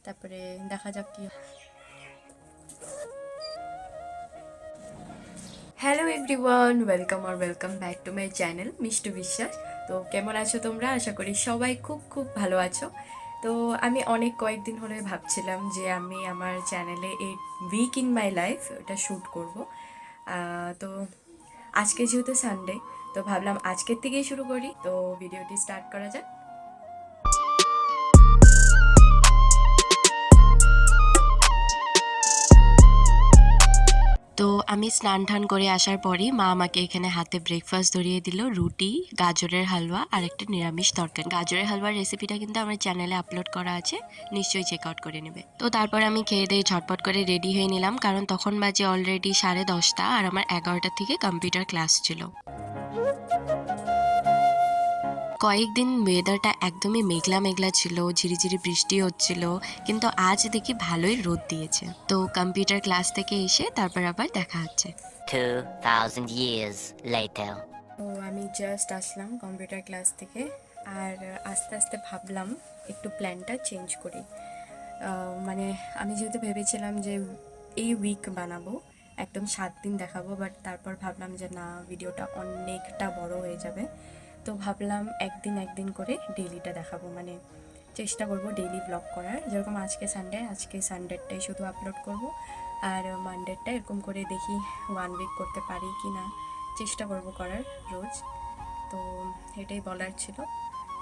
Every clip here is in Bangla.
তারপরে দেখা যাক কি। Hello everyone, welcome back to my channel Mishtu বিশ্বাস। তো কেমন আছো তোমরা? আশা করি সবাই খুব খুব ভালো আছো। তো আমি কয়েকদিন হলে ভাবছিলাম যে আমি আমার চ্যানেলে এই উইক ইন মাই লাইফ ওটা শ্যুট করব। তো আজকে যেহেতু সানডে, তো ভাবলাম আজকের থেকেই শুরু করি। তো ভিডিওটি স্টার্ট করা যাক। তো আমি স্নান টান করে আসার পরই মা আমাকে এখানে হাতে ব্রেকফাস্ট ধরিয়ে দিল, রুটি, গাজরের হালুয়া আর একটা নিরামিষ তরকারি। গাজরের হালুয়ার রেসিপিটা কিন্তু আমার চ্যানেলে আপলোড করা আছে, নিশ্চয়ই চেক আউট করে নেবে। তো তারপর আমি খেয়ে দিয়ে ঝটপট করে রেডি হয়ে নিলাম, কারণ তখন বাজে অলরেডি 10:30 আর আমার 11টা থেকে কম্পিউটার ক্লাস ছিল। কয়েকদিন ওয়েদারটা একদমই মেঘলা মেঘলা ছিল, ঝিরিঝিরি বৃষ্টি হচ্ছিল, কিন্তু আজ দেখি ভালোই রোদ দিয়েছে। তো কম্পিউটার ক্লাস থেকে এসে তারপর আবার দেখা হচ্ছে। 2000 years later. তো আমি জাস্ট আসলাম কম্পিউটার ক্লাস থেকে, আর আস্তে আস্তে ভাবলাম একটু প্ল্যানটা চেঞ্জ করি। মানে আমি যেহেতু ভেবেছিলাম যে এই উইক বানাবো, একদম 7 দিন দেখাবো, বাট তারপর ভাবলাম যে না, ভিডিওটা অনেকটা বড় হয়ে যাবে। তো ভাবলাম একদিন করে ডেইলিটা দেখাবো, মানে চেষ্টা করব ডেইলি ব্লগ করার। যেরকম আজকে সানডেটাই শুধু আপলোড করব, আর মানডেটা এরকম করে দেখি 1 উইক করতে পারি কি না, চেষ্টা করব করার রোজ। তো এটাই বলার ছিল।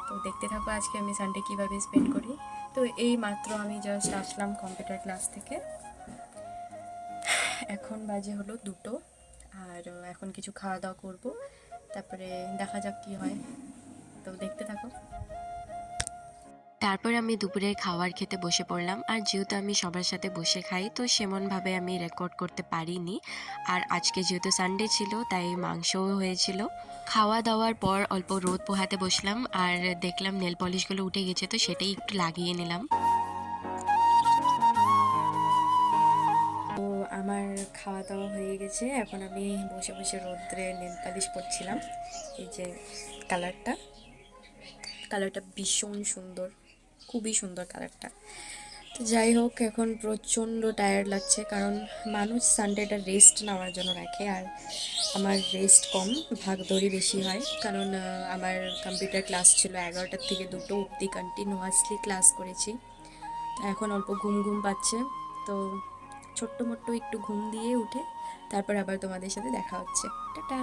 তো দেখতে থাকো আজকে আমি সানডে কীভাবে স্পেন্ড করি। তো এই মাত্র আমি জাস্ট আসলাম কম্পিউটার ক্লাস থেকে, এখন বাজে হলো 2টো, আর এখন কিছু খাওয়া দাওয়া করবো, তারপরে দেখা যাক কি হয়। তো দেখতে থাকো। তারপর আমি দুপুরের খাবার খেতে বসে পড়লাম, আর যেহেতু আমি সবার সাথে বসে খাই, তো সেমনভাবে আমি রেকর্ড করতে পারিনি। আর আজকে যেহেতু সানডে ছিল, তাই মাংসও হয়েছিল। খাওয়া দাওয়ার পর অল্প রোদ পোহাতে বসলাম, আর দেখলাম নেল পলিশগুলো উঠে গেছে, তো সেটাই একটু লাগিয়ে নিলাম। তো আমার খাওয়া দাওয়া হয়ে গেছে, এখন আমি বসে বসে রোদ্রে নেল পালিশ করছিলাম। এই যে কালারটা কালারটা ভীষণ সুন্দর, খুবই সুন্দর কালারটা। তো যাই হোক, এখন প্রচণ্ড টায়ার্ড লাগছে, কারণ মানুষ সানডেটা রেস্ট নেওয়ার জন্য রাখে, আর আমার রেস্ট কম, ভাগদৌড়ি বেশি হয়। কারণ আমার কম্পিউটার ক্লাস ছিল 11টার থেকে 2টো অবধি, কন্টিনিউয়াসলি ক্লাস করেছি। তো এখন অল্প ঘুম ঘুম পাচ্ছে, তো ছোট্ট মোট্ট একটু ঘুম দিয়ে উঠে তারপর আবার তোমাদের সাথে দেখা হচ্ছে। টাটা।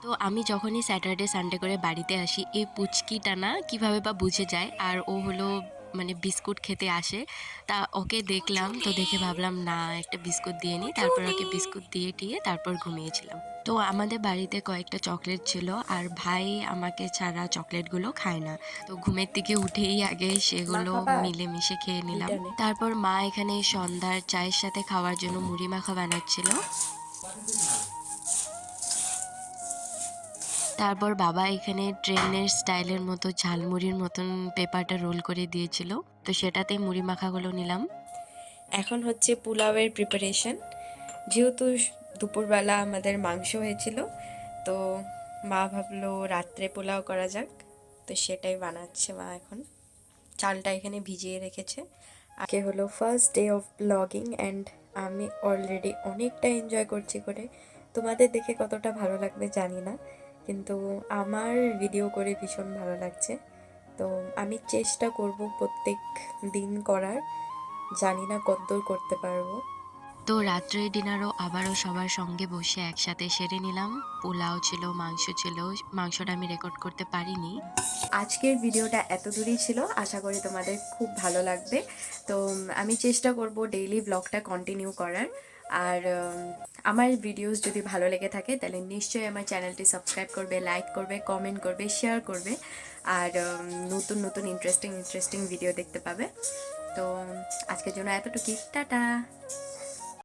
তো আমি যখনই স্যাটারডে সানডে করে বাড়িতে আসি, এই পুচকিটা না কীভাবে বা বুঝে যায়, আর ও হলো মানে বিস্কুট খেতে আসে। তা ওকে দেখলাম, তো দেখে ভাবলাম না, একটা বিস্কুট দিয়ে নিই। তারপর ওকে বিস্কুট দিয়ে টিয়ে তারপর ঘুমিয়েছিলাম। তো আমাদের বাড়িতে কয়েকটা চকলেট ছিল, আর ভাই আমাকে ছাড়া চকলেটগুলো খায় না। তো ঘুমের থেকে উঠেই আগে সেগুলো মিলেমিশে খেয়ে নিলাম। তারপর মা এখানে সন্ধ্যার চায়ের সাথে খাওয়ার জন্য মুড়ি মাখা বানাচ্ছিল। তারপর বাবা এখানে ট্রেনের স্টাইলের মতো ঝালমুড়ির মতন পেপারটা রোল করে দিয়েছিল, তো সেটাতেই মুড়ি মাখাগুলো নিলাম। এখন হচ্ছে পোলাওয়ের প্রিপারেশন। যেহেতু দুপুরবেলা আমাদের মাংস হয়েছিল, তো মা ভাবলো রাত্রে পোলাও করা যাক, তো সেটাই বানাচ্ছে মা এখন। চালটা এখানে ভিজিয়ে রেখেছে। আজকে হলো first day of blogging, and আমি অলরেডি অনেকটা এনজয় করছি করে। তোমাদের দেখে কতটা ভালো লাগবে জানি না, কিন্তু আমার ভিডিও করে ভীষণ ভালো লাগছে। তো আমি চেষ্টা করব প্রত্যেক দিন করার, জানি না কতদূর করতে পারবো। তো রাত্রের ডিনারও আবারও সবার সঙ্গে বসে একসাথে সেরে নিলাম। পোলাও ছিল, মাংস ছিল, মাংসটা আমি রেকর্ড করতে পারিনি। আজকের ভিডিওটা এত দূরই ছিল, আশা করি তোমাদের খুব ভালো লাগবে। তো আমি চেষ্টা করব ডেইলি ব্লগটা কন্টিনিউ করার। আর আমার ভিডিওস যদি ভালো লেগে থাকে, তাহলে নিশ্চয়ই আমার চ্যানেলটি সাবস্ক্রাইব করবে, লাইক করবে, কমেন্ট করবে, শেয়ার করবে, আর নতুন নতুন ইন্টারেস্টিং ভিডিও দেখতে পাবে। তো আজকের জন্য এতটুকুই, টাটা।